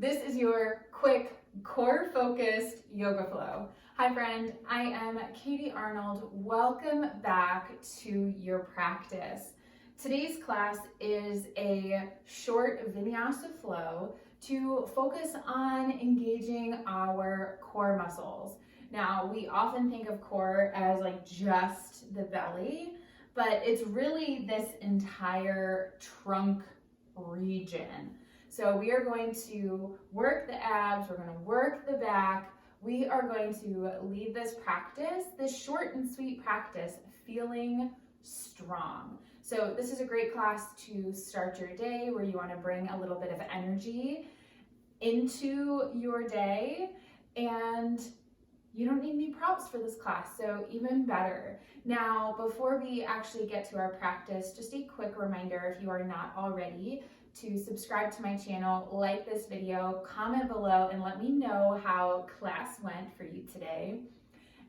This is your quick, core-focused yoga flow. Hi friend, I am Katie Arnold. Welcome back to your practice. Today's class is a short vinyasa flow to focus on engaging our core muscles. Now, we often think of core as like just the belly, but it's really this entire trunk region. So we are going to work the abs, we're going to work the back. We are going to lead this practice, this short and sweet practice, feeling strong. So this is a great class to start your day where you want to bring a little bit of energy into your day, and you don't need any props for this class, so even better. Now, before we actually get to our practice, just a quick reminder, if you are not already, to subscribe to my channel, like this video, comment below, and let me know how class went for you today.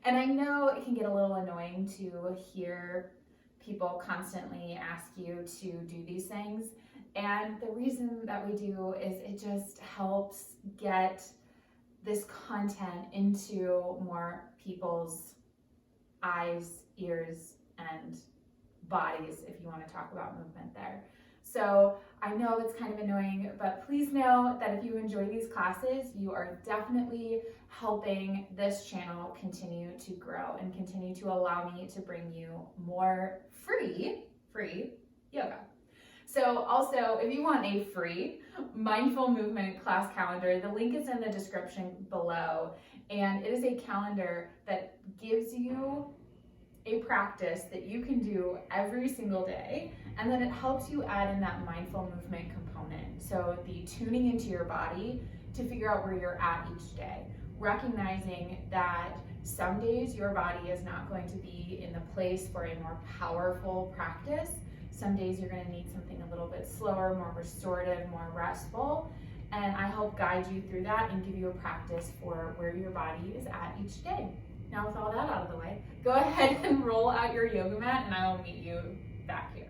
And I know it can get a little annoying to hear people constantly ask you to do these things. And the reason that we do is it just helps get this content into more people's eyes, ears, and bodies, if you want to talk about movement there. So I know it's kind of annoying, but please know that if you enjoy these classes, you are definitely helping this channel continue to grow and continue to allow me to bring you more free yoga. So also, if you want a free mindful movement class calendar, the link is in the description below, and it is a calendar that gives you a practice that you can do every single day, and then it helps you add in that mindful movement component. So the tuning into your body to figure out where you're at each day, recognizing that some days your body is not going to be in the place for a more powerful practice. Some days you're going to need something a little bit slower, more restorative, more restful, and I help guide you through that and give you a practice for where your body is at each day. Now with all that out of the way, go ahead and roll out your yoga mat and I will meet you back here.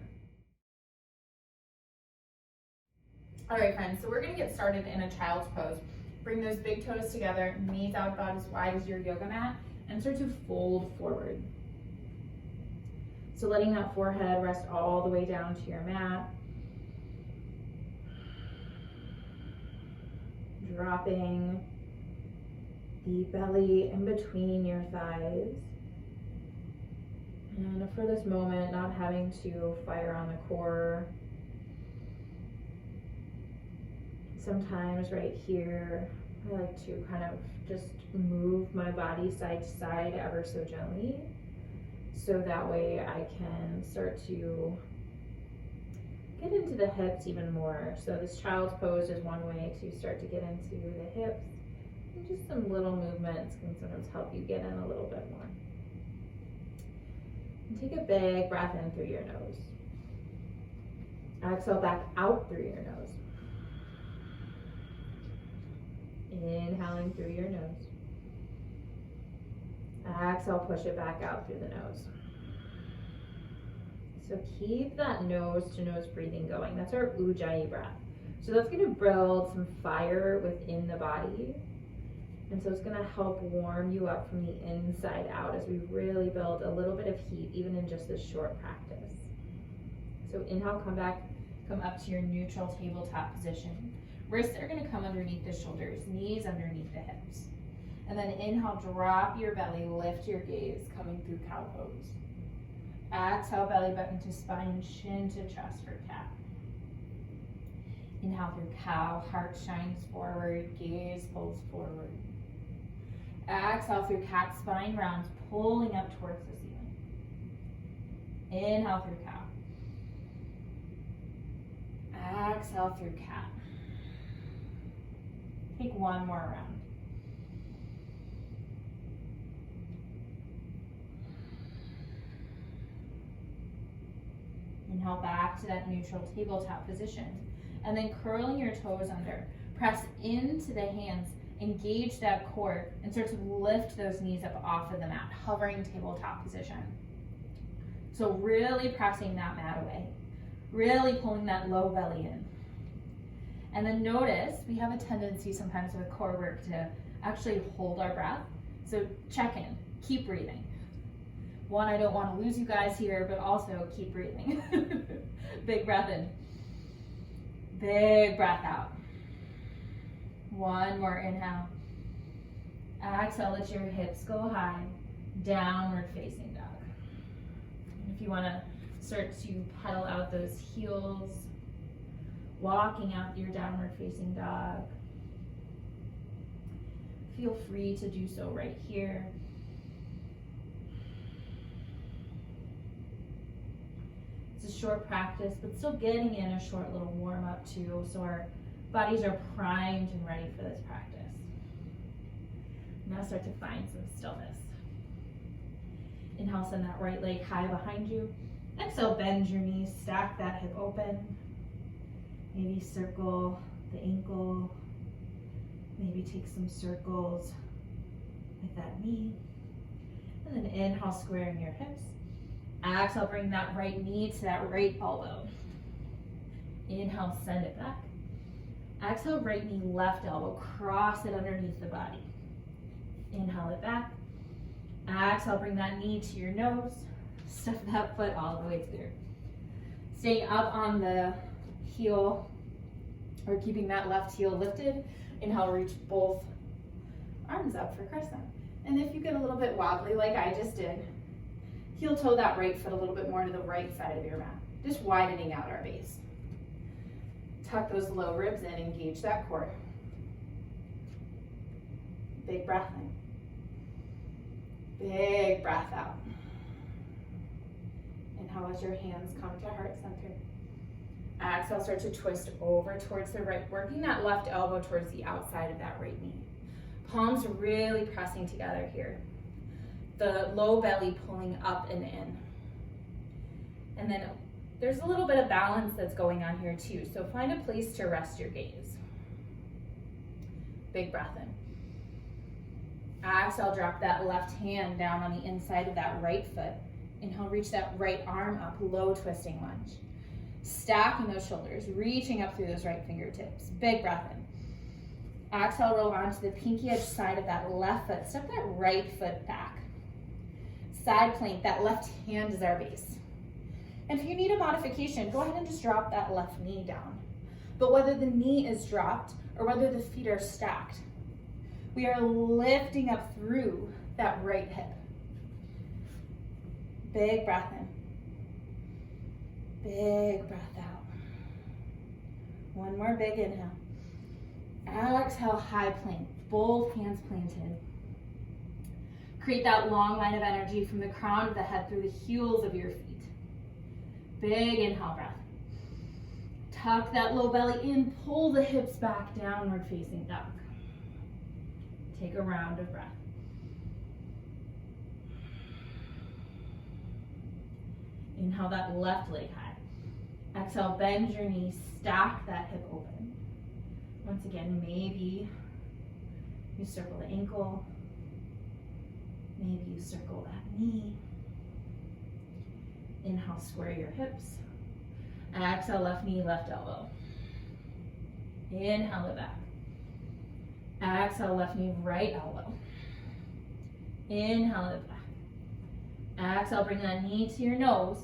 All right friends, so we're gonna get started in a child's pose. Bring those big toes together, knees out about as wide as your yoga mat, and start to fold forward. So letting that forehead rest all the way down to your mat. Dropping the belly in between your thighs. And for this moment, not having to fire on the core. Sometimes right here, I like to kind of just move my body side to side ever so gently. So that way I can start to get into the hips even more. So this child's pose is one way to start to get into the hips. And just some little movements can sometimes help you get in a little bit more. And take a big breath in through your nose. Exhale back out through your nose. Inhaling through your nose. Exhale, push it back out through the nose. So keep that nose to nose breathing going. That's our Ujjayi breath. So that's going to build some fire within the body. And so it's going to help warm you up from the inside out as we really build a little bit of heat even in just this short practice. So inhale, come up to your neutral tabletop position. Wrists are going to come underneath the shoulders, knees underneath the hips. And then inhale, drop your belly, lift your gaze, coming through cow pose. Exhale, belly button to spine, chin to chest for cat. Inhale through cow, heart shines forward, gaze pulls forward. Exhale through cat, spine rounds, pulling up towards the ceiling. Inhale through cow. Exhale through cat. Take one more round. Inhale back to that neutral tabletop position. And then curling your toes under. Press into the hands, engage that core, and start to lift those knees up off of the mat, hovering tabletop position. So really pressing that mat away. Really pulling that low belly in. And then notice we have a tendency sometimes with core work to actually hold our breath. So check in, keep breathing. One, I don't want to lose you guys here, but also keep breathing. Big breath in. Big breath out. One more inhale. Exhale, let your hips go high. Downward facing dog. And if you want to start to pedal out those heels, walking out your downward facing dog, feel free to do so right here. It's a short practice, but still getting in a short little warm up too, so our bodies are primed and ready for this practice. Now start to find some stillness. Inhale, send that right leg high behind you. Exhale, bend your knees, stack that hip open. Maybe circle the ankle. Maybe take some circles with that knee. And then inhale, squaring your hips. Exhale, bring that right knee to that right elbow. Inhale, send it back. Exhale, right knee, left elbow, cross it underneath the body. Inhale it back. Exhale, bring that knee to your nose. Step that foot all the way through. Staying up on the heel, or keeping that left heel lifted. Inhale, reach both arms up for crescent. And if you get a little bit wobbly like I just did, heel toe that right foot a little bit more to the right side of your mat. Just widening out our base. Tuck those low ribs in, engage that core. Big breath in. Big breath out. Inhale, let your hands come to heart center. Exhale, start to twist over towards the right, working that left elbow towards the outside of that right knee. Palms really pressing together here. The low belly pulling up and in. And then there's a little bit of balance that's going on here too, so find a place to rest your gaze. Big breath in. Exhale, drop that left hand down on the inside of that right foot. Inhale, reach that right arm up, low twisting lunge. Stacking those shoulders, reaching up through those right fingertips. Big breath in. Exhale, roll onto the pinky edge side of that left foot. Step that right foot back. Side plank, that left hand is our base. And if you need a modification, go ahead and just drop that left knee down. But whether the knee is dropped or whether the feet are stacked, we are lifting up through that right hip. Big breath in. Big breath out. One more big inhale. Exhale, high plank, both hands planted. Create that long line of energy from the crown of the head through the heels of your feet. Big inhale breath. Tuck that low belly in, pull the hips back, downward facing dog. Take a round of breath. Inhale that left leg high. Exhale, bend your knees, stack that hip open. Once again, maybe you circle the ankle. Maybe you circle that knee. Inhale, square your hips. Exhale, left knee, left elbow. Inhale it back. Exhale, left knee, right elbow. Inhale it back. Exhale, bring that knee to your nose.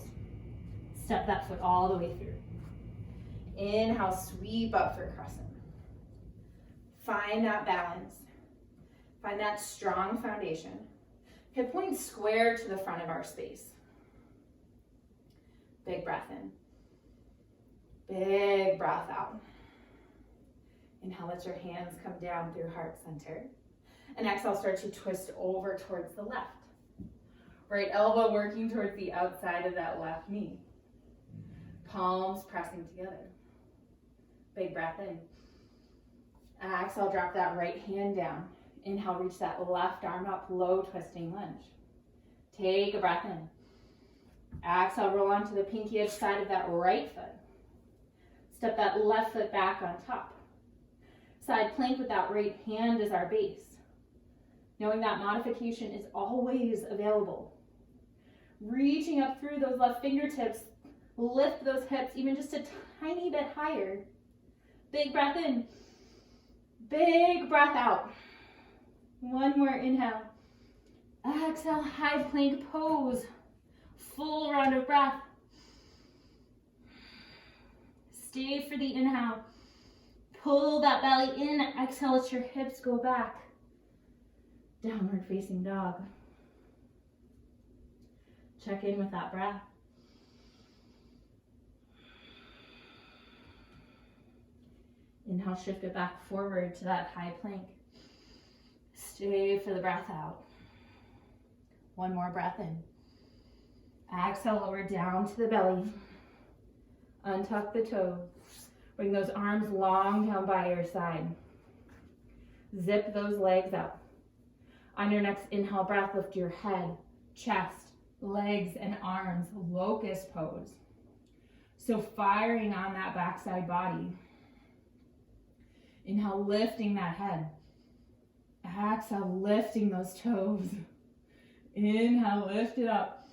Step that foot all the way through. Inhale, sweep up for crescent. Find that balance. Find that strong foundation. Hip points square to the front of our space. Big breath in. Big breath out. Inhale, let your hands come down through heart center. And exhale, start to twist over towards the left. Right elbow working towards the outside of that left knee. Palms pressing together. Big breath in. Exhale, drop that right hand down. Inhale, reach that left arm up, low twisting lunge. Take a breath in. Exhale, roll onto the pinky edge side of that right foot. Step that left foot back on top. Side plank with that right hand as our base. Knowing that modification is always available. Reaching up through those left fingertips, lift those hips even just a tiny bit higher. Big breath in. Big breath out. One more inhale. Exhale, high plank pose. Full round of breath. Stay for the inhale. Pull that belly in. Exhale, let your hips go back. Downward facing dog. Check in with that breath. Inhale, shift it back forward to that high plank. Stay for the breath out. One more breath in. Exhale, lower down to the belly. Untuck the toes. Bring those arms long down by your side. Zip those legs up. On your next inhale breath, lift your head, chest, legs, and arms. Locust pose. So firing on that backside body. Inhale, lifting that head. Exhale, lifting those toes. Inhale, lift it up.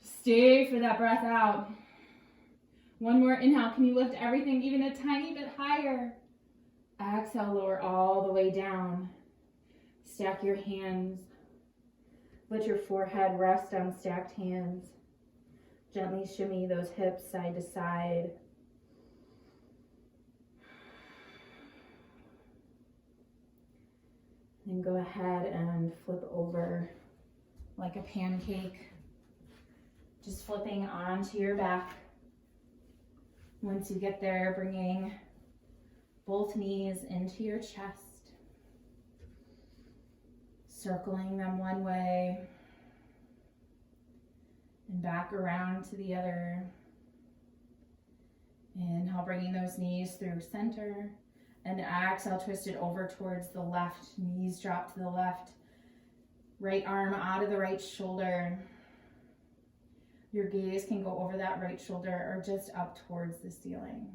Stay for that breath out. One more inhale. Can you lift everything even a tiny bit higher? Exhale, lower all the way down. Stack your hands. Let your forehead rest on stacked hands. Gently shimmy those hips side to side. And go ahead and flip over like a pancake. Just flipping onto your back. Once you get there, bringing both knees into your chest. Circling them one way and back around to the other. Inhale, bringing those knees through center. And exhale, twist it over towards the left. Knees drop to the left. Right arm out of the right shoulder. Your gaze can go over that right shoulder or just up towards the ceiling.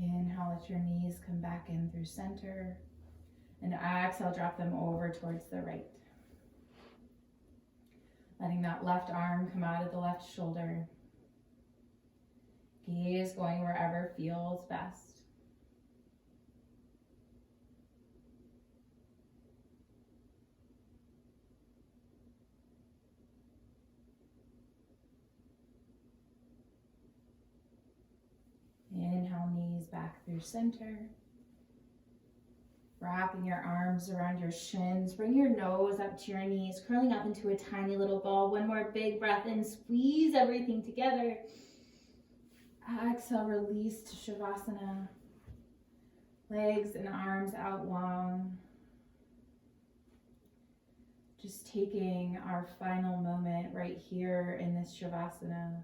Inhale, let your knees come back in through center. And exhale, drop them over towards the right. Letting that left arm come out of the left shoulder. Gaze going wherever feels best. Inhale, knees back through center. Wrapping your arms around your shins. Bring your nose up to your knees, curling up into a tiny little ball. One more big breath in. Squeeze everything together. Exhale, release to Shavasana. Legs and arms out long. Just taking our final moment right here in this Shavasana.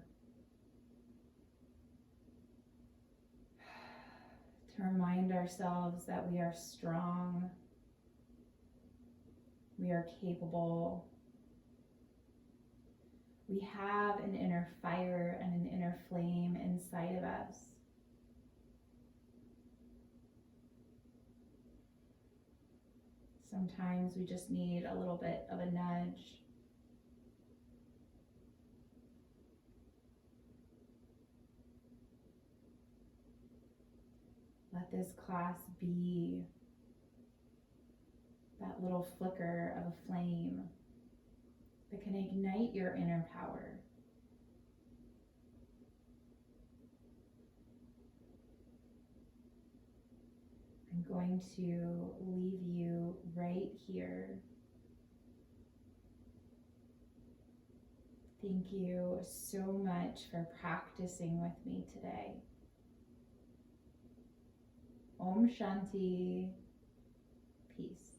To remind ourselves that we are strong, we are capable, we have an inner fire and an inner flame inside of us. Sometimes we just need a little bit of a nudge. Let this class be that little flicker of a flame that can ignite your inner power. I'm going to leave you right here. Thank you so much for practicing with me today. Om Shanti. Peace.